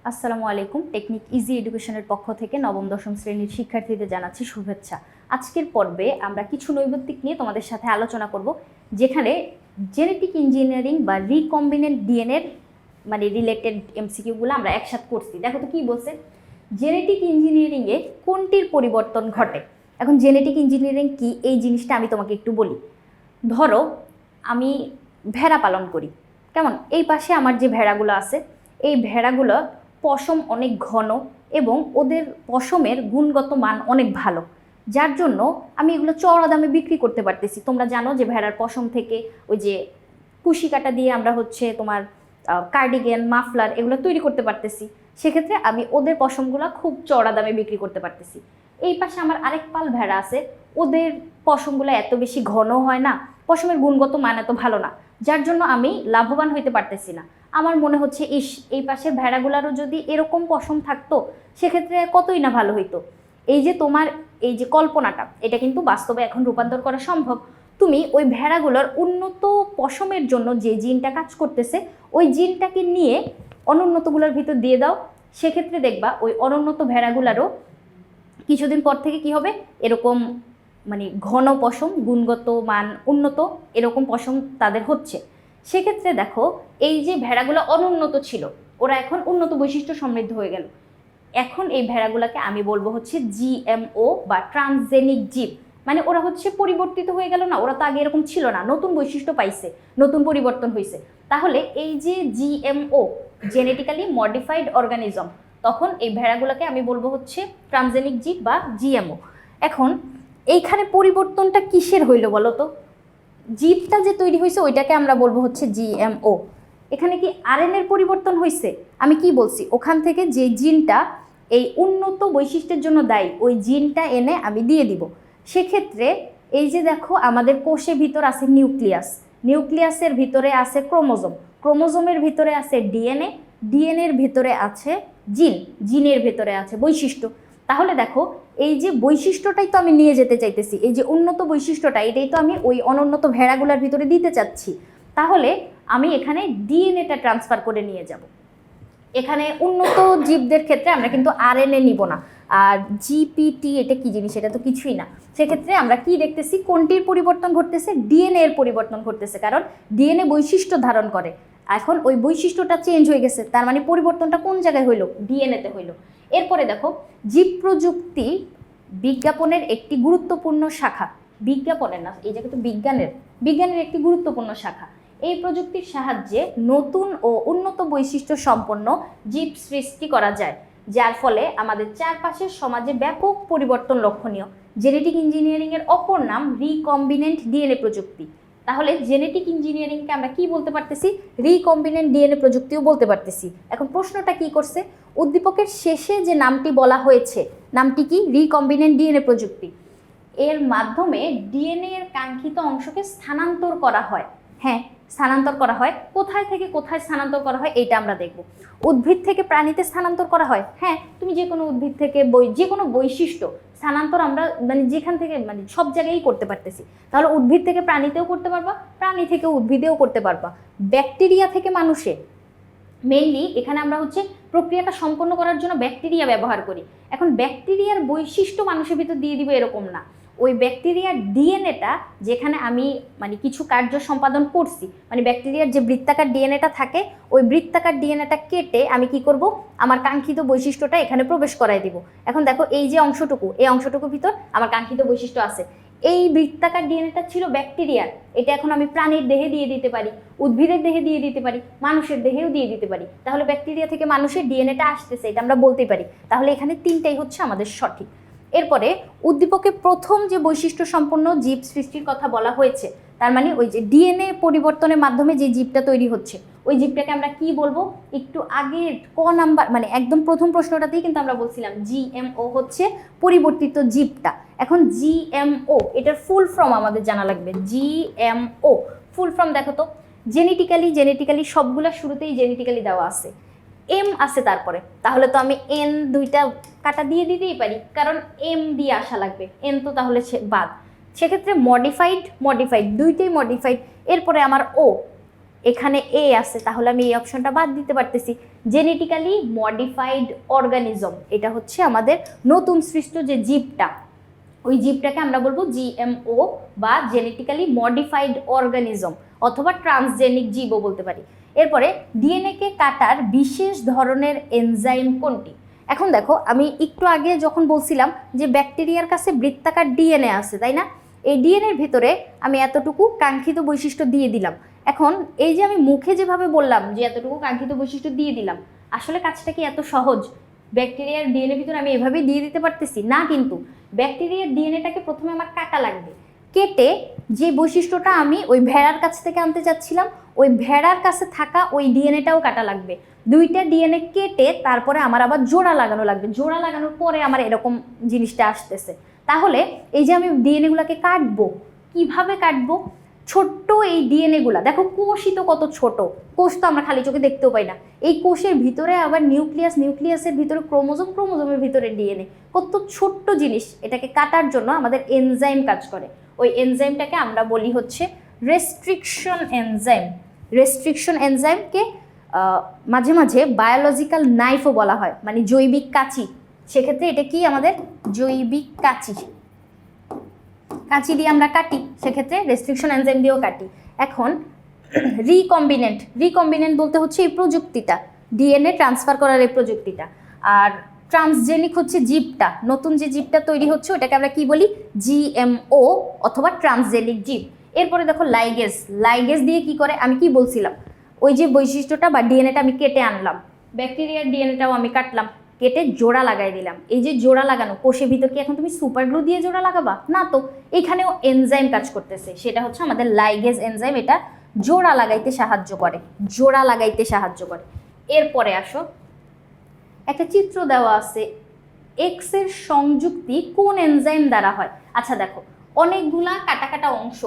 আসসালামু আলাইকুম। Technique easy এডুকেশনের পক্ষ থেকে নবম দশম শ্রেণীর শিক্ষার্থীদের জানাচ্ছি শুভেচ্ছা। আজকের পর্বে আমরা কিছু নৈর্ব্যক্তিক নিয়ে তোমাদের সাথে আলোচনা করব, যেখানে জেনেটিক ইঞ্জিনিয়ারিং বা রিকম্বিনেন্ট ডিএনএর রিলেটেড এমসিকিউগুলো আমরা একসাথে করছি। দেখো তো কি বলছে, জেনেটিক ইঞ্জিনিয়ারিংয়ে কোনটির পরিবর্তন ঘটে। এখন জেনেটিক ইঞ্জিনিয়ারিং কি এই জিনিসটা আমি তোমাকে একটু বলি। ধরো আমি ভেড়া পালন করি, কেমন, এই পাশে আমার যে ভেড়াগুলো আছে এই ভেড়াগুলো পশম অনেক ঘন এবং ওদের পশমের গুণগত মান অনেক ভালো, যার জন্য আমি এগুলো চড়া দামে বিক্রি করতে পারতেছি। তোমরা জানো যে ভেড়ার পশম থেকে ওই যে কুশি কাটা দিয়ে আমরা তোমার কার্ডিগান, মাফলার এগুলো তৈরি করতে পারতেছি। সেক্ষেত্রে আমি ওদের পশমগুলো খুব চড়া দামে বিক্রি করতে পারতেছি। এই পাশে আমার আরেক পাল ভেড়া আছে, ওদের পশমগুলো এত বেশি ঘন হয় না, পশমের গুণগত মান এত ভালো না, যার জন্য আমি লাভবান হইতে পারতেছি না। আমার মনে হচ্ছে এই পাশের ভেড়াগুলারও যদি এরকম পশম থাকতো সেক্ষেত্রে কতই না ভালো হইতো। এই যে তোমার এই যে কল্পনাটা, এটা কিন্তু বাস্তবে এখন রূপান্তর করা সম্ভব। তুমি ওই ভেড়াগুলোর উন্নত পশমের জন্য যে জিনটা কাজ করতেছে ওই জিনটাকে নিয়ে অনুন্নতগুলোর ভিতর দিয়ে দাও, সেক্ষেত্রে দেখবা ওই অনুন্নত ভেড়াগুলারও কিছুদিন পর থেকে কি হবে, এরকম ঘন পশম, গুণগত মান উন্নত, এরকম পশম তাদের হচ্ছে। সেক্ষেত্রে দেখো এই যে ভেড়াগুলো অনুন্নত ছিল ওরা এখন উন্নত বৈশিষ্ট্য সমৃদ্ধ হয়ে গেল। এখন এই ভেড়াগুলোকে আমি বলবো জিএমও বা ট্রান্সজেনিক জীব। ওরা পরিবর্তিত হয়ে গেল না, ওরা তো আগে এরকম ছিল না, নতুন বৈশিষ্ট্য পাইছে, নতুন পরিবর্তন হয়েছে। তাহলে এই যে জিএমও, জেনেটিক্যালি মডিফাইড অর্গানিজম, তখন এই ভেড়াগুলোকে আমি বলবো ট্রান্সজেনিক জীব বা জিএমও। এখন এইখানে পরিবর্তনটা কিসের হইল বলো তো? জীবটা যে তৈরি হয়েছে ওইটাকে আমরা বলবো জিএমও। এখানে কি আরএনএর পরিবর্তন হয়েছে? আমি কি বলছি, ওখান থেকে যে জিনটা এই উন্নত বৈশিষ্ট্যের জন্য দায়ী ওই জিনটা এনে আমি দিয়ে দিব। সেক্ষেত্রে এই যে দেখো আমাদের কোষের ভিতর আছে নিউক্লিয়াস, নিউক্লিয়াসের ভিতরে আছে ক্রোমোজোম, ক্রোমোজোমের ভিতরে আছে ডিএনএ, ডিএনএর ভিতরে আছে জিন, জিনের ভিতরে আছে বৈশিষ্ট্য। তাহলে দেখো এই যে বৈশিষ্ট্যটাই তো আমি নিয়ে যেতে চাইতেছি, এই যে উন্নত বৈশিষ্ট্যটা এটাই তো আমি ওই অনুন্নত ভেড়াগুলোর ভিতরে দিতে চাচ্ছি। তাহলে আমি এখানে ডিএনএটা ট্রান্সফার করে নিয়ে যাব। এখানে উন্নত জীবদের ক্ষেত্রে আমরা কিন্তু আরএনএ নিব না। আর জিপিটি এটা কি জিনিস? এটা তো কিছুই না। সেক্ষেত্রে আমরা কি দেখতেছি, কোনটির পরিবর্তন ঘটতেছে? ডিএনএ এর পরিবর্তন ঘটতেছে, কারণ ডিএনএ বৈশিষ্ট্য ধারণ করে। এখন ওই বৈশিষ্ট্যটা চেঞ্জ হয়ে গেছে, তার মানে পরিবর্তনটা কোন জায়গায় হইলো? ডিএনএতে হইলো। এরপরে দেখো জীব প্রযুক্তি বিজ্ঞাপনের একটি গুরুত্বপূর্ণ শাখা, বিজ্ঞাপনের না, এই জায়গায় তো বিজ্ঞানের একটি গুরুত্বপূর্ণ শাখা। এই প্রযুক্তির সাহায্যে নতুন ও উন্নত বৈশিষ্ট্য সম্পন্ন জীব সৃষ্টি করা যায়, যার ফলে আমাদের চারপাশের সমাজে ব্যাপক পরিবর্তন লক্ষণীয়। জেনেটিক ইঞ্জিনিয়ারিং এর অপর নাম রিকম্বিনেন্ট ডিএনএ প্রযুক্তি। তাহলে জেনেটিক ইঞ্জিনিয়ারিংকে আমরা কি বলতে পারতেছি? রিকম্বিনেন্ট ডিএনএ প্রযুক্তিও বলতে পারতেছি। এখন প্রশ্নটা কি করছে, উদ্দীপকের শেষে যে নামটি বলা হয়েছে নামটি কি? রিকম্বিনেন্ট ডিএনএ প্রযুক্তি। এর মাধ্যমে ডিএনএ এর কাঙ্ক্ষিত অংশকে স্থানান্তর করা হয়। হ্যাঁ, স্থানান্তর করা হয়। কোথায় থেকে কোথায় স্থানান্তর করা হয় এইটা আমরা দেখব। উদ্ভিদ থেকে প্রাণীতে স্থানান্তর করা হয়। হ্যাঁ, তুমি যে কোনো উদ্ভিদ থেকে যে কোনো বৈশিষ্ট্য স্থানান্তর আমরা যেখান থেকে সব জায়গায়ই করতে পারতেছি। তাহলে উদ্ভিদ থেকে প্রাণীতেও করতে পারবা, প্রাণী থেকে উদ্ভিদেও করতে পারবা, ব্যাকটেরিয়া থেকে মানুষে। মেইনলি এখানে আমরা প্রক্রিয়াটা সম্পন্ন করার জন্য ব্যাকটেরিয়া ব্যবহার করি। এখন ব্যাকটেরিয়ার বৈশিষ্ট্য মানুষের ভিতর দিয়ে দিব এরকম না, ওই ব্যাকটেরিয়ার ডিএনএটা যেখানে আমি কিছু কার্য সম্পাদন করছি, ব্যাকটেরিয়ার যে বৃত্তাকার ডিএনএটা থাকে ওই বৃত্তাকার ডিএনএটা কেটে আমি কি করব, আমার কাঙ্ক্ষিত বৈশিষ্ট্যটা এখানে প্রবেশ করাই দিব। এখন দেখো এই যে অংশটুকু, এই অংশটুকুর ভিতর আমার কাঙ্ক্ষিত বৈশিষ্ট্য আছে। এই বৃত্তাকার ডিএনএটা ছিল ব্যাকটেরিয়ার, এটা এখন আমি প্রাণীর দেহে দিয়ে দিতে পারি, উদ্ভিদের দেহে দিয়ে দিতে পারি, মানুষের দেহেও দিয়ে দিতে পারি। তাহলে ব্যাকটেরিয়া থেকে মানুষের ডিএনএটা আসতেছে, এটা আমরা বলতেই পারি। তাহলে এখানে তিনটাই আমাদের সঠিক। এরপরে উদ্দীপকে প্রথম যে বৈশিষ্ট্য সম্পন্ন জীব সৃষ্টির কথা বলা হয়েছে, তার ওই যে ডিএনএ পরিবর্তনের মাধ্যমে যে জীবটা তৈরি হচ্ছে ওই জীবটাকে আমরা কি বলবো? একটু আগে ক নাম্বার একদম প্রথম প্রশ্নটাতেই কিন্তু আমরা বলছিলাম জিএমও পরিবর্তিত জীবটা। এখন জিএমও এটার ফুল ফর্ম আমাদের জানা লাগবে। জিএমও ফুল ফর্ম দেখো তো, জেনেটিক্যালি সবগুলা শুরুতেই জেনেটিক্যালি দেওয়া আছে, এম আছে তারপরে, তাহলে তো আমি এন দুইটা কাটা দিয়ে দিতেই পারি, কারণ এম দিয়ে আসা লাগবে, এন তো তাহলে বাদ। সেক্ষেত্রে মডিফাইড দুইটাই মডিফাইড। এরপরে আমার ও, এখানে এ আছে, তাহলে আমি এই অপশনটা বাদ দিতে পারতেছি। জেনেটিক্যালি মডিফাইড অর্গানিজম, এটা হচ্ছে আমাদের নতুন সৃষ্ট যে জীবটা, ওই জীবটাকে আমরা বলবো জিএমও বা জেনেটিক্যালি মডিফাইড অর্গানিজম অথবা ট্রান্সজেনিক জীবও বলতে পারি। এরপরে ডিএনএকে কাটার বিশেষ ধরনের এনজাইম কোনটি? এখন দেখো, আমি একটু আগে যখন বলছিলাম যে ব্যাকটেরিয়ার কাছে বৃত্তাকার ডিএনএ আছে, তাই না? এই ডিএনএর ভিতরে আমি এতটুকু কাঙ্ক্ষিত বৈশিষ্ট্য দিয়ে দিলাম। এখন এই যে আমি মুখে যেভাবে বললাম যে এতটুকু কাঙ্ক্ষিত বৈশিষ্ট্য দিয়ে দিলাম, আসলে কাজটা কি এত সহজ? ব্যাকটেরিয়ার ডিএনএ ভিতরে আমি এভাবেই দিয়ে দিতে পারতেছি না, কিন্তু ব্যাকটেরিয়ার ডিএনএটাকে প্রথমে আমার কাটা লাগবে। কেটে যে বৈশিষ্ট্যটা আমি ওই ভেড়ার কাছ থেকে আনতে চাচ্ছিলাম, ওই ভেড়ার কাছে থাকা ওই ডিএনএটাও কাটা লাগবে। দুইটা ডিএনএ কেটে তারপরে আমার আবার জোড়া লাগানো লাগবে। জোড়া লাগানোর পরে আমার এরকম জিনিসটা আসতেছে। তাহলে এই যে আমি ডিএনএগুলোকে কাটবো, কিভাবে কাটবো? ছোট্ট এই ডিএনএগুলা দেখো, কোষই তো কত ছোট, কোষ তো আমরা খালি চোখে দেখতেও পাই না। এই কোষের ভিতরে আবার নিউক্লিয়াস, নিউক্লিয়াসের ভিতরে ক্রোমোজোম, ক্রোমোজোমের ভিতরে ডিএনএ, কত ছোট্ট জিনিস। এটাকে কাটার জন্য আমাদের এনজাইম কাজ করে। ওই এনজাইমটাকে আমরা বলি হচ্ছে রেস্ট্রিকশন এনজাইম। রেস্ট্রিকশন এনজাইমকে মাঝে মাঝে বায়োলজিক্যাল নাইফও বলা হয়, মানে জৈবিক কাঁচি। সেক্ষেত্রে এটা কি আমাদের জৈবিক কাঁচি, কাঁচি দিয়ে আমরা কাটি, সেক্ষেত্রে রেস্ট্রিকশন এনজাইম দিয়েও কাটি। এখন রিকম্বিনেন্ট, রিকম্বিনেন্ট বলতে হচ্ছে এই প্রযুক্তিটা, ডিএনএ ট্রান্সফার করার এই প্রযুক্তিটা। আর ট্রান্সজেনিক হচ্ছে জীবটা, নতুন যে জীবটা তৈরি হচ্ছে ওটাকে আমরা কি বলি? জিএমও অথবা ট্রান্সজেনিক জীব। এরপরে দেখো লাইগেজ, লাইগেজ দিয়ে কি করে? আমি কি বলছিলাম, ওই যে বৈশিষ্ট্যটা বা ডিএনএটা আমি কেটে আনলাম, ব্যাকটেরিয়ার ডিএনএটাও আমি কাটলাম, কেটে জোড়া লাগাই দিলাম। এই যে জোড়া লাগানো, কোষের ভিতর কি এখন তুমি সুপার গ্লু দিয়ে জোড়া লাগাবা? না তো, এখানেও এনজাইম কাজ করতেছে, সেটা হচ্ছে আমাদের লাইগেজ এনজাইম। এটা জোড়া লাগাইতে সাহায্য করে, জোড়া লাগাইতে সাহায্য করে। এরপরে আসো, একটা চিত্র দেওয়া আছে, এক্স এর সংযুক্তি কোন এনজাইম দ্বারা হয়? আচ্ছা দেখো, অনেকগুলা কাটা কাটা অংশ,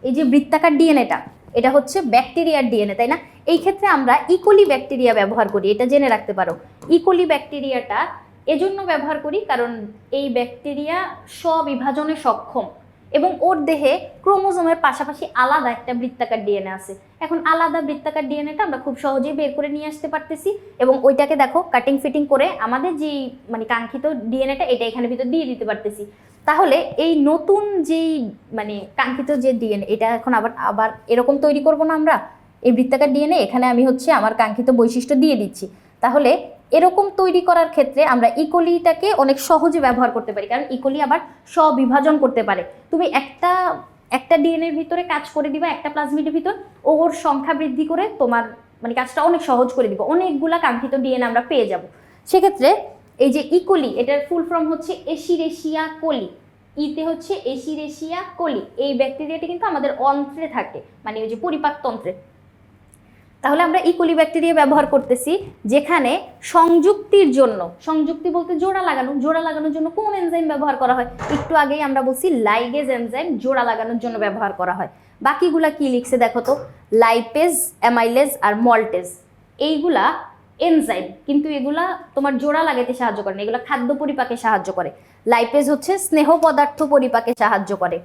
এই যে বৃত্তাকার ডিএনএটা, এটা হচ্ছে ব্যাকটেরিয়ার ডিএনএ, তাই না? এই ক্ষেত্রে আমরা ইকোলি ব্যাকটেরিয়া ব্যবহার করি, এটা জেনে রাখতে পারো। ইকোলি ব্যাকটেরিয়াটা এজন্য ব্যবহার করি কারণ এই ব্যাকটেরিয়া স্ববিভাজনে সক্ষম এবং ওর দেহে ক্রোমোজোমের পাশাপাশি আলাদা একটা বৃত্তাকার ডিএনএ আছে। এখন আলাদা বৃত্তাকার ডিএনএটা আমরা খুব সহজেই বের করে নিয়ে আসতে পারতেছি এবং ওইটাকে দেখো কাটিং ফিটিং করে আমাদের যেই মানে কাঙ্ক্ষিত ডিএনএটা এটা এখানে ভিতর দিয়ে দিতে পারতেছি। তাহলে এই নতুন যেই মানে কাঙ্ক্ষিত যে ডিএনএ, এটা এখন আবার আবার এরকম তৈরি করব না আমরা, এই বৃত্তাকার ডিএনএ এখানে আমি হচ্ছে আমার কাঙ্ক্ষিত বৈশিষ্ট্য দিয়ে দিচ্ছি। তাহলে এরকম তৈরি করার ক্ষেত্রে আমরা ইকোলিটাকে অনেক সহজে ব্যবহার করতে পারি, কারণ ইকোলি আবার স্ববিভাজন করতে পারে। তুমি একটা ডিএনএর ভিতরে কাজ করে দিবা, একটা প্লাজমিডের ভিতর, ওর সংখ্যা বৃদ্ধি করে তোমার মানে কাজটা অনেক সহজ করে দিব, অনেকগুলা কাঙ্ক্ষিত ডিএনএ আমরা পেয়ে যাব। সেক্ষেত্রে এই যে ইকোলি, এটার ফুল ফর্ম হচ্ছে এশিরেশিয়া কোলি। ইতে হচ্ছে এশিরেশিয়া কোলি। এই ব্যাকটেরিয়াটি কিন্তু আমাদের অন্ত্রে থাকে, মানে ওই যে পরিপাকতন্ত্রে। তাহলে আমরা ইকোলি ব্যাকটেরিয়া ব্যবহার করতেছি, যেখানে সংযুক্তির জন্য, সংযুক্তি বলতে জোড়া লাগানো, জোড়া লাগানোর জন্য কোন এনজাইম ব্যবহার করা হয়? একটু আগেই আমরা বলছি লাইগেজ এনজাইম জোড়া লাগানোর জন্য ব্যবহার করা হয়। বাকিগুলা কি লিখছে দেখো তো, লাইপেজ, অ্যামাইলেজ আর মল্টেজ, এইগুলা এনজাইম, কিন্তু এগুলা তোমার জোড়া লাগাইতে সাহায্য করে না, এগুলা খাদ্য পরিপাকে সাহায্য করে। লাইপেজ হচ্ছে স্নেহ পদার্থ পরিপাকে সাহায্য করে,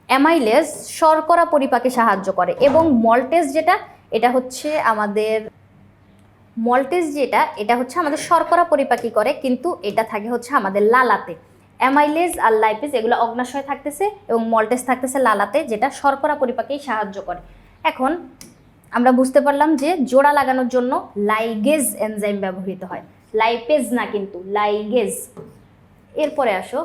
অ্যামাইলেজ শর্করা পরিপাকে সাহায্য করে এবং মল্টেজ যেটা, এটা হচ্ছে আমাদের মল্টেজ যেটা, এটা হচ্ছে আমাদের শর্করা পরিপাকী করে, কিন্তু এটা থাকে হচ্ছে আমাদের লালাতে। অ্যামাইলেজ আর লাইপেজ এগুলো অগ্নাশয়ে থাকতেছে এবং মল্টেজ থাকতেছে লালাতে, যেটা শর্করা পরিপাকেই সাহায্য করে। এখন আমরা বুঝতে পারলাম যে জোড়া লাগানোর জন্য লাইগেজ এনজাইম ব্যবহৃত হয়, লাইপেজ না কিন্তু লাইগেজ। এরপরে আসো,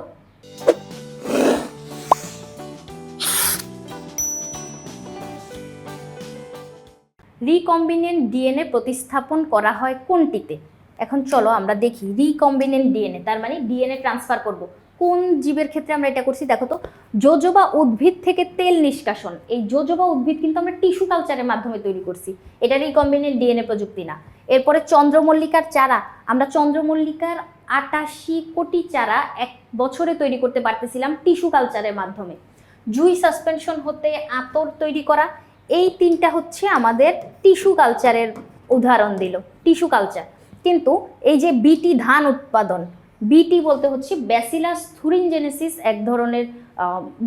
রিকম্বিনেন্ট ডিএনএ প্রতিস্থাপন করা হয় কোনটিতে? এখন চলো আমরা দেখি রিকম্বিনেন্ট ডিএনএ, তার মানে ডিএনএ ট্রান্সফার করব কোন জীবের ক্ষেত্রে আমরা এটা করছি। দেখো তো, জোজোবা উদ্ভিদ থেকে তেল নিষ্কাশন, এই জোজোবা উদ্ভিদ কিন্তু আমরা টিস্যু কালচারের মাধ্যমে তৈরি করছি, এটা রিকম্বিনেন্ট ডিএনএ প্রযুক্তি না। এরপরে চন্দ্রমল্লিকার চারা, আমরা চন্দ্রমল্লিকার 88 কোটি চারা এক বছরে তৈরি করতে পারতেছিলাম টিস্যু কালচারের মাধ্যমে। জুই সাসপেনশন হতে আতর তৈরি করা, এই তিনটা হচ্ছে আমাদের টিস্যু কালচারের উদাহরণ দিল, টিস্যু কালচার। কিন্তু এই যে বিটি ধান উৎপাদন, বিটি বলতে হচ্ছে ব্যাসিলাস থুরিনজেনেসিস এক ধরনের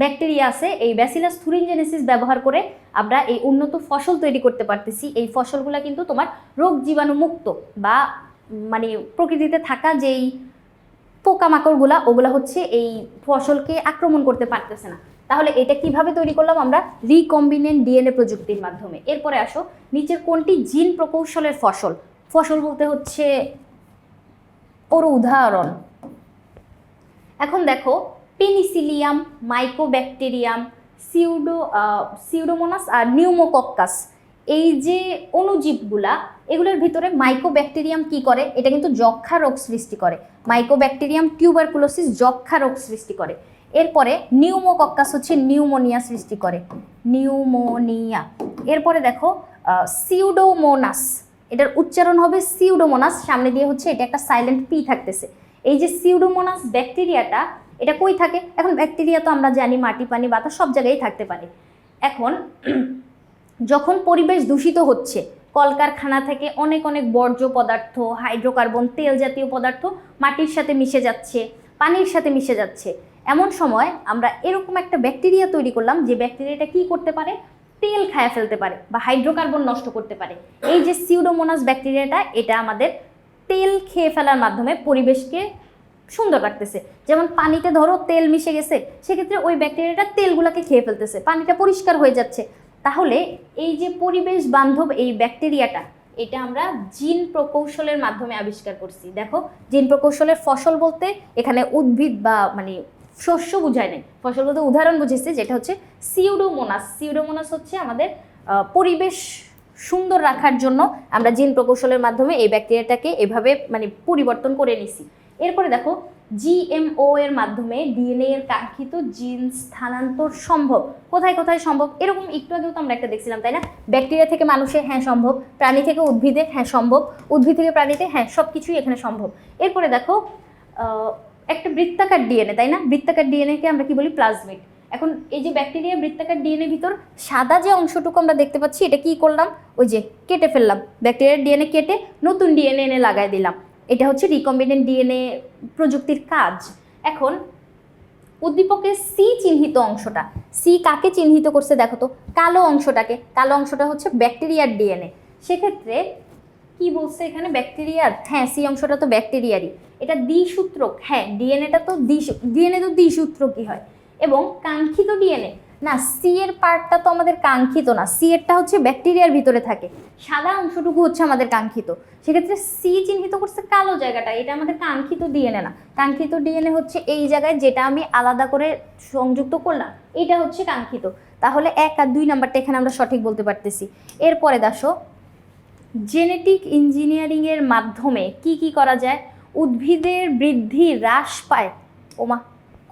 ব্যাকটেরিয়া আছে, এই ব্যাসিলাস থুরিনজেনেসিস ব্যবহার করে আমরা এই উন্নত ফসল তৈরি করতে পারতেছি। এই ফসলগুলো কিন্তু তোমার রোগ জীবাণু মুক্ত বা মানে প্রকৃতিতে থাকা যেই পোকামাকড়গুলা ওগুলা হচ্ছে এই ফসলকে আক্রমণ করতে পারতেছে না। তাহলে এটা কিভাবে তৈরি করলাম আমরা? রিকম্বিনেন্ট ডিএনএ প্রযুক্তির মাধ্যমে। এরপরে আসো, নিচের কোনটি জিন প্রকৌশলের ফসল? ফসল বলতে হচ্ছে ওর উদাহরণ। এখন দেখো, পেনিসিলিয়াম, মাইকোব্যাকটেরিয়াম, সিউডোমোনাস আর নিউমোকক্কাস, এই যে অণুজীবগুলা, এগুলোর ভিতরে মাইকোব্যাকটেরিয়াম কি করে? এটা কিন্তু যক্ষা রোগ সৃষ্টি করে। মাইকোব্যাকটেরিয়াম টিউবারকুলোসিস, যক্ষা রোগ সৃষ্টি করে। এরপরে নিউমোকক্কাস হচ্ছে নিউমোনিয়া সৃষ্টি করে, নিউমোনিয়া। এরপরে দেখো সিউডোমোনাস, এটার উচ্চারণ হবে সিউডোমোনাস, সামনে দিয়ে হচ্ছে এটা একটা সাইলেন্ট পি থাকতেছে। এই যে সিউডোমোনাস ব্যাকটেরিয়াটা, এটা কই থাকে? এখন ব্যাকটেরিয়া তো আমরা জানি মাটি, পানি, বাতাস সব জায়গায় থাকতে পারে। এখন যখন পরিবেশ দূষিত হচ্ছে, কলকারখানা থেকে অনেক অনেক বর্জ্য পদার্থ, হাইড্রোকার্বন, তেল জাতীয় পদার্থ মাটির সাথে মিশে যাচ্ছে, পানির সাথে মিশে যাচ্ছে, এমন সময় আমরা এরকম একটা ব্যাকটেরিয়া তৈরি করলাম যে ব্যাকটেরিয়াটা কি করতে পারে? তেল খায় ফেলতে পারে বা হাইড্রোকার্বন নষ্ট করতে পারে। এই যে সিউডোমোনাস ব্যাকটেরিয়াটা, এটা আমাদের তেল খেয়ে ফেলার মাধ্যমে পরিবেশকে সুন্দর রাখতেছে। যেমন পানিতে ধরো তেল মিশে গেছে, সেক্ষেত্রে ওই ব্যাকটেরিয়াটা তেলগুলোকে খেয়ে ফেলতেছে, পানিটা পরিষ্কার হয়ে যাচ্ছে। তাহলে এই যে পরিবেশ বান্ধব এই ব্যাকটেরিয়াটা, এটা আমরা জিন প্রকৌশলের মাধ্যমে আবিষ্কার করছি। দেখো, জিন প্রকৌশলের ফসল বলতে এখানে উদ্ভিদ বা মানে শস্য বুঝায় নেই, ফসল বলতে উদাহরণ বুঝেছে, যেটা হচ্ছে সিউডোমোনাস। সিউডোমোনাস হচ্ছে আমাদের পরিবেশ সুন্দর রাখার জন্য আমরা জিন প্রকৌশলের মাধ্যমে এই ব্যাকটেরিয়াটাকে এভাবে মানে পরিবর্তন করে নিছি। এরপরে দেখো, জিএমও এর মাধ্যমে ডিএনএ এর কাঙ্ক্ষিত জিন স্থানান্তর সম্ভব। কোথায় কোথায় সম্ভব? এরকম একটু আগেও তো আমরা একটা দেখছিলাম, তাই না? ব্যাকটেরিয়া থেকে মানুষে, হ্যাঁ সম্ভব। প্রাণী থেকে উদ্ভিদে, হ্যাঁ সম্ভব। উদ্ভিদ থেকে প্রাণীতে, হ্যাঁ, সব কিছুই এখানে সম্ভব। এরপরে দেখো, একটা বৃত্তাকার ডিএনএ, তাই না? বৃত্তাকার ডিএনএকে আমরা কি বলি? প্লাজমিড। এখন এই যে ব্যাকটেরিয়া বৃত্তাকার ডিএনএ ভিতর সাদা যে অংশটুকু আমরা দেখতে পাচ্ছি, এটা কি করলাম? ওই যে কেটে ফেললাম, ব্যাকটেরিয়ার ডিএনএ কেটে নতুন ডিএনএ এনে লাগাই দিলাম। এটা হচ্ছে রিকম্বিনেন্ট ডিএনএ প্রযুক্তির কাজ। এখন উদ্দীপকের সি চিহ্নিত অংশটা, সি কাকে চিহ্নিত করছে দেখো তো? কালো অংশটাকে। কালো অংশটা হচ্ছে ব্যাকটেরিয়ার ডিএনএ। সেক্ষেত্রে কি বলছে এখানে? ব্যাকটেরিয়ার, হ্যাঁ, সি অংশটা তো ব্যাকটেরিয়ারই। এটা দ্বিসূত্রক, হ্যাঁ, ডিএনএটা তো ডিএনএ তো দ্বিসূত্রক কি হয়। এবং কাঙ্ক্ষিত ডিএনএ না, সি এর পার্টটা তো আমাদের কাঙ্ক্ষিত না, সি এরটা হচ্ছে ব্যাকটেরিয়ার ভিতরে থাকে, সাদা অংশটুকু হচ্ছে আমাদের কাঙ্ক্ষিত। সেক্ষেত্রে সি চিহ্নিত করছে কালো জায়গাটা, এটা আমাদের কাঙ্ক্ষিত ডিএনএ না। কাঙ্ক্ষিত ডিএনএ হচ্ছে এই জায়গায় যেটা আমি আলাদা করে সংযুক্ত করলাম, এটা হচ্ছে কাঙ্ক্ষিত। তাহলে 1 আর 2 নাম্বারটা এখানে আমরা সঠিক বলতে পারতেছি। এরপরে দেখো, জেনেটিক ইঞ্জিনিয়ারিংয়ের মাধ্যমে কি কি করা যায়? উদ্ভিদের বৃদ্ধি হ্রাস পায়। ওমা,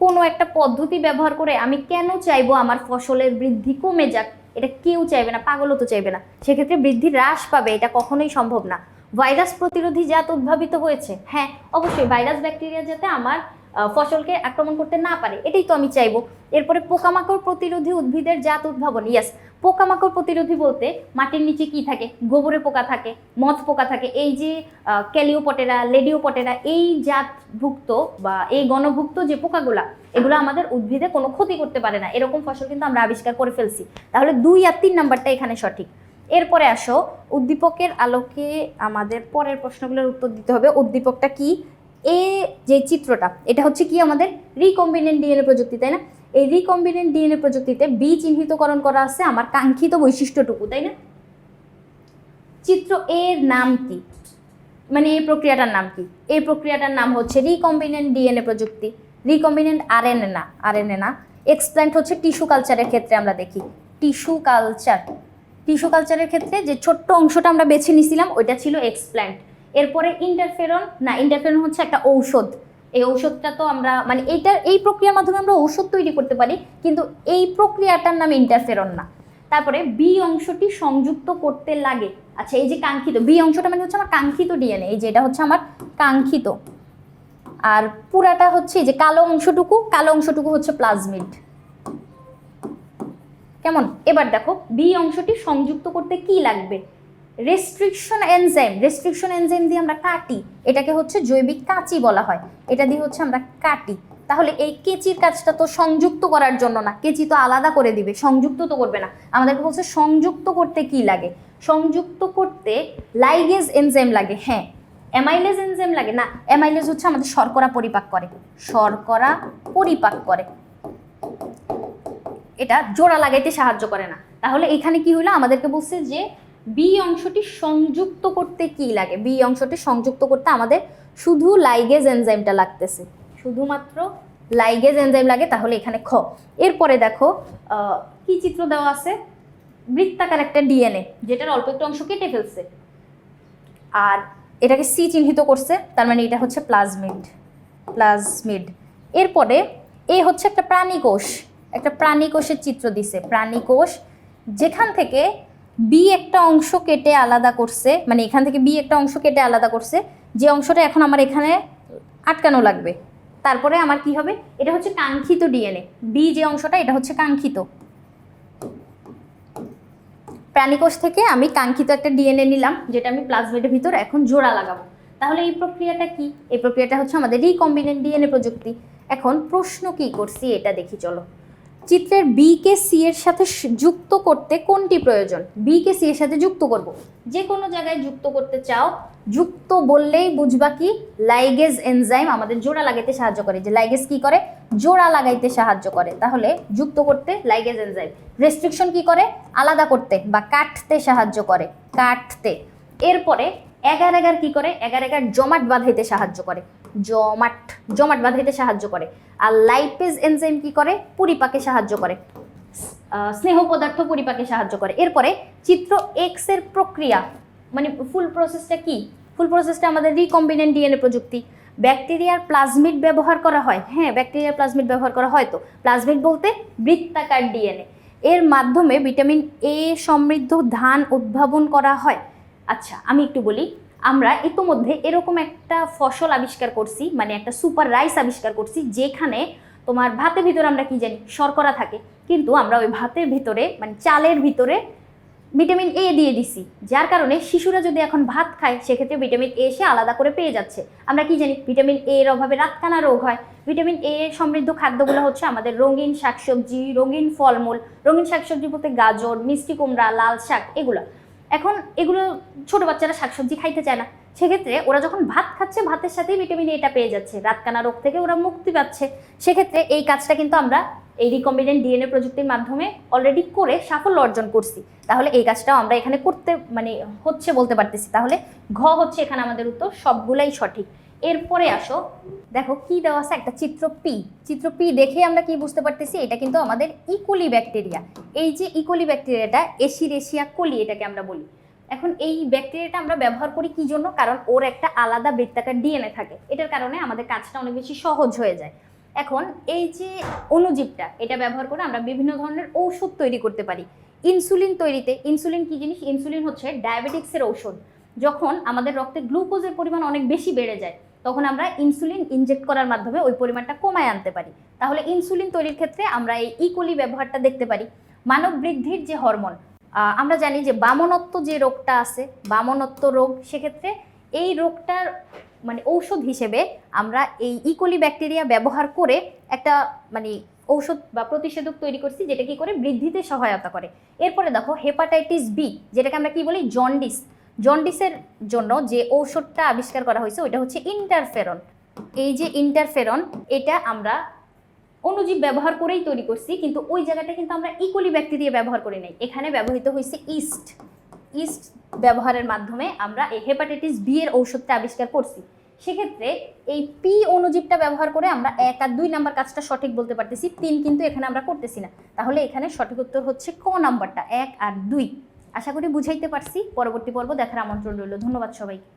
কোনো একটা পদ্ধতি ব্যবহার করে আমি কেন চাইবো আমার ফসলের বৃদ্ধি কমে যাক? এটা কেউ চাইবে না, পাগলও তো চাইবে না। সেক্ষেত্রে বৃদ্ধি হ্রাস পাবে, এটা কখনোই সম্ভব না। ভাইরাস প্রতিরোধী জাত উদ্ভাবিত হয়েছে, হ্যাঁ অবশ্যই, ভাইরাস ব্যাকটেরিয়া যাতে আমার ফসলকে আক্রমণ করতে না পারে, এটাই তো আমি চাইবো। এরপরে পোকামাকড় প্রতিরোধী উদ্ভিদের জাত উদ্ভাবন। ইয়াস, পোকামাকড় প্রতিরোধী বলতে মাটির নিচে কি থাকে? গোবরে পোকা থাকে, মথ পোকা থাকে। এই যে ক্যালিওপটেরা, লেডিওপটেরা, এই জাতভুক্ত বা এই গণভুক্ত যে পোকাগুলা, এগুলো আমাদের উদ্ভিদে কোনো ক্ষতি করতে পারে না। এরকম ফসল কিন্তু আমরা আবিষ্কার করে ফেলছি। তাহলে 2 আর 3 নাম্বারটা এখানে সঠিক। এরপরে আসো, উদ্দীপকের আলোকে আমাদের পরের প্রশ্নগুলোর উত্তর দিতে হবে। উদ্দীপকটা কি? এ যে চিত্রটা, এটা হচ্ছে কি? আমাদের রিকম্বিনেন্ট ডিএনএ প্রযুক্তি, তাই না? এই রিকম্বিনেন্ট ডিএনএ প্রযুক্তিতে বি চিহ্নিতকরণ করা আছে আমার কাঙ্ক্ষিত বৈশিষ্ট্যটুকু, তাই না? চিত্র এর নাম কি? মানে এই প্রক্রিয়াটার নাম কি? এই প্রক্রিয়াটার নাম হচ্ছে রিকম্বিনেন্ট ডিএনএ প্রযুক্তি। রিকম্বিনেন্ট আরএনএ না। এক্সপ্ল্যান্ট হচ্ছে টিস্যু কালচারের ক্ষেত্রে আমরা দেখি। টিস্যু কালচারের ক্ষেত্রে যে ছোট্ট অংশটা আমরা বেছে নিছিলাম, ওইটা ছিল এক্সপ্ল্যান্ট। এরপরে ইন্টারফেরন হচ্ছে একটা ঔষধ। এই ঔষধটা তো আমরা মানে এই প্রক্রিয়ার মাধ্যমে আমরা ঔষধ তৈরি করতে পারি, কিন্তু এই প্রক্রিয়াটার নাম ইন্টারফেরন না। তারপরে বি অংশটি সংযুক্ত করতে লাগে। আচ্ছা, এই যে কাঙ্ক্ষিত বি অংশটা মানে হচ্ছে আমার কাঙ্ক্ষিত ডিএনএ, এই যে এটা হচ্ছে আমার কাঙ্ক্ষিত। আর পুরাটা হচ্ছে এই যে কালো অংশটুকু হচ্ছে প্লাজমিড। কেমন? এবার দেখো, বি অংশটি সংযুক্ত করতে কি লাগবে? রেস্ট্রিকশন এনজাইম দিয়ে আমরা কাটি, এটাকে হচ্ছে জৈবিক কাঁচি বলা হয়। এটা দিয়ে হচ্ছে আমরা কাটি। তাহলে এই কেচির কাজটা তো সংযুক্ত করার জন্য না, কেচি তো আলাদা করে দিবে, সংযুক্ত তো করবে না। আমাদেরকে বলছে সংযুক্ত করতে কি লাগে, সংযুক্ত করতে লাইগেজ এনজাইম লাগে। হ্যাঁ, অ্যামাইলেজ এনজাইম লাগে না, অ্যামাইলেজ হচ্ছে আমাদের শর্করা পরিপাক করে, শর্করা পরিপাক করে, এটা জোড়া লাগাইতে সাহায্য করে না। তাহলে এখানে কি হলো, আমাদেরকে বলছে যে বি অংশটি সংযুক্ত করতে কি লাগে, বি অংশটি সংযুক্ত করতে আমাদের শুধু লাইগেজ এনজাইমটা লাগতেছে, শুধুমাত্র লাইগেজ এনজাইম লাগে। তাহলে এখানে খ। এরপরে দেখো কি চিত্র দেওয়া আছে, বৃত্তাকার একটা ডিএনএ যেটার অল্প একটু অংশ কেটে ফেলছে আর এটাকে সি চিহ্নিত করছে, তার মানে এটা হচ্ছে প্লাজমিড, প্লাজমিড। এরপরে এ হচ্ছে একটা প্রাণীকোষ, একটা প্রাণীকোষের চিত্র দিছে, প্রাণীকোষ যেখান থেকে বি একটা অংশ কেটে আলাদা করছে, মানে এখান থেকে বি একটা অংশ কেটে আলাদা করছে, যে অংশটা এখন আমার এখানে আটকানো লাগবে। তারপরে আমার কি হবে, এটা হচ্ছে কাঙ্ক্ষিত ডিএনএ, বি যে অংশটা এটা হচ্ছে কাঙ্ক্ষিত। প্রাণীকোষ থেকে আমি কাঙ্ক্ষিত একটা ডিএনএ নিলাম, যেটা আমি প্লাজমিডের ভিতর এখন জোড়া লাগাবো। তাহলে এই প্রক্রিয়াটা কি, এই প্রক্রিয়াটা হচ্ছে আমাদের রিকম্বিনেন্ট ডিএনএ প্রযুক্তি। এখন প্রশ্ন কি করছি এটা দেখি চলো। চিত্রের বি কে সি এর সাথে যুক্ত করতে কোনটি প্রয়োজন, বি কে সি এর সাথে যুক্ত করব, যে কোনো জায়গায় যুক্ত করতে চাও, যুক্ত বললেই বুঝবা কি লাইগেজ এনজাইম আমাদের জোড়া লাগাইতে সাহায্য করে, যে লাইগেজ কি করে, জোড়া লাগাইতে সাহায্য করে। তাহলে যুক্ত করতে লাইগেজ এনজাইম, রেস্ট্রিকশন কি করে, আলাদা করতে বা কাটতে সাহায্য করে, কাটতে। এরপরে এগার এগার কি করে, এগার এগার জমাট বাঁধাইতে সাহায্য করে, জমাট, জমাট বাঁধাইতে সাহায্য করে। আর লাইপেজ এনজাইম কি করে, পরিপাকে সাহায্য করে, স্নেহ পদার্থ পরিপাকে সাহায্য করে। এরপরে চিত্র এক্স এর প্রক্রিয়া, মানে ফুল প্রসেসটা কি, ফুল প্রসেসটা আমাদের রিকম্বিনেন্ট ডিএনএ প্রযুক্তি। ব্যাকটেরিয়ার প্লাজমিড ব্যবহার করা হয়, হ্যাঁ ব্যাকটেরিয়ার প্লাজমিড ব্যবহার করা হয়। তো প্লাজমিড বলতে বৃত্তাকার ডিএনএ, এর মাধ্যমে ভিটামিন এ সমৃদ্ধ ধান উদ্ভাবন করা হয়। আচ্ছা আমি একটু বলি, আমরা ইতোমধ্যে এরকম একটা ফসল আবিষ্কার করছি, মানে একটা সুপার রাইস আবিষ্কার করছি, যেখানে তোমার ভাতের ভিতরে আমরা কি জানি শর্করা থাকে, কিন্তু আমরা ওই ভাতের ভিতরে মানে চালের ভিতরে ভিটামিন এ দিয়ে দিছি, যার কারণে শিশুরা যদি এখন ভাত খায় সেক্ষেত্রে ভিটামিন এ সে আলাদা করে পেয়ে যাচ্ছে। আমরা কি জানি ভিটামিন এ এর অভাবে রাতকানা রোগ হয়। ভিটামিন এ সমৃদ্ধ খাদ্যগুলো হচ্ছে আমাদের রঙিন শাকসবজি, রঙিন ফলমূল, রঙিন শাকসবজি বলতে গাজর, মিষ্টি কুমড়া, লাল শাক, এগুলো। এখন এগুলো ছোট বাচ্চারা শাকসবজি খাইতে চায় না, সেক্ষেত্রে ওরা যখন ভাত খাচ্ছে ভাতের সাথেই ভিটামিন এটা পেয়ে যাচ্ছে, রাতকানা রোগ থেকে ওরা মুক্তি পাচ্ছে। সেক্ষেত্রে এই কাজটা কিন্তু আমরা এই রিকম্বিনেন্ট ডিএনএ প্রযুক্তির মাধ্যমে অলরেডি করে সাফল্য অর্জন করছি। তাহলে এই কাজটাও আমরা এখানে করতে মানে হচ্ছে বলতে পারতেছি। তাহলে ঘ হচ্ছে এখানে আমাদের উত্তর, সবগুলাই সঠিক। এরপরে আসো, দেখো কি দেওয়া আছে, একটা চিত্র পি। চিত্র পি দেখে আমরা কি বুঝতে পারতেছি, এটা কিন্তু আমাদের ইকোলি ব্যাকটেরিয়া। এই যে ইকোলি ব্যাকটেরিয়াটা, এশিরেশিয়া কোলি এটাকে আমরা বলি। এখন এই ব্যাকটেরিয়াটা আমরা ব্যবহার করি কি জন্য, কারণ ওর একটা আলাদা বৃত্তাকার ডিএনএ থাকে, এটার কারণে আমাদের কাজটা অনেক বেশি সহজ হয়ে যায়। এখন এই যে অণুজীবটা, এটা ব্যবহার করে আমরা বিভিন্ন ধরনের ঔষধ তৈরি করতে পারি। ইনসুলিন তৈরিতে, ইনসুলিন কি জিনিস, ইনসুলিন হচ্ছে ডায়াবেটিক্সের ঔষধ। যখন আমাদের রক্তে গ্লুকোজের পরিমাণ অনেক বেশি বেড়ে যায়, তখন আমরা ইনসুলিন ইনজেক্ট করার মাধ্যমে ওই পরিমাণটা কমায় আনতে পারি। তাহলে ইনসুলিন তৈরির ক্ষেত্রে আমরা এই ইকোলি ব্যবহারটা দেখতে পারি। মানব বৃদ্ধির যে হরমোন, আমরা জানি যে বামনত্ব যে রোগটা আছে, বামনত্ব রোগ, সেক্ষেত্রে এই রোগটার মানে ঔষধ হিসেবে আমরা এই ইকোলি ব্যাকটেরিয়া ব্যবহার করে একটা মানে ঔষধ বা প্রতিষেধক তৈরি করছি, যেটা কি করে বৃদ্ধিতে সহায়তা করে। এরপরে দেখো হেপাটাইটিস বি, যেটাকে আমরা কি বলি জন্ডিস, জন্ডিসের জন্য যে ঔষধটা আবিষ্কার করা হয়েছে ওইটা হচ্ছে ইন্টারফেরন। এই যে ইন্টারফেরন, এটা আমরা অণুজীব ব্যবহার করেই তৈরি করছি, কিন্তু ওই জায়গাটা কিন্তু আমরা ইকোলি ব্যাকটেরিয়া ব্যবহার করি নাই, এখানে ব্যবহৃত হয়েছে ইস্ট। ইস্ট ব্যবহারের মাধ্যমে আমরা এই হেপাটাইটিস বি এর ঔষধটা আবিষ্কার করছি। সেক্ষেত্রে এই পি অণুজীবটা ব্যবহার করে আমরা 1 আর 2 নাম্বার কাজটা সঠিক বলতে পারতেছি, 3 কিন্তু এখানে আমরা করতেছি না। তাহলে এখানে সঠিক উত্তর হচ্ছে ক নাম্বারটা, 1 আর 2। আশা করি বুঝাইতে পারছি। পরবর্তী পর্ব দেখার আমন্ত্রণ রইল। ধন্যবাদ সবাইকে।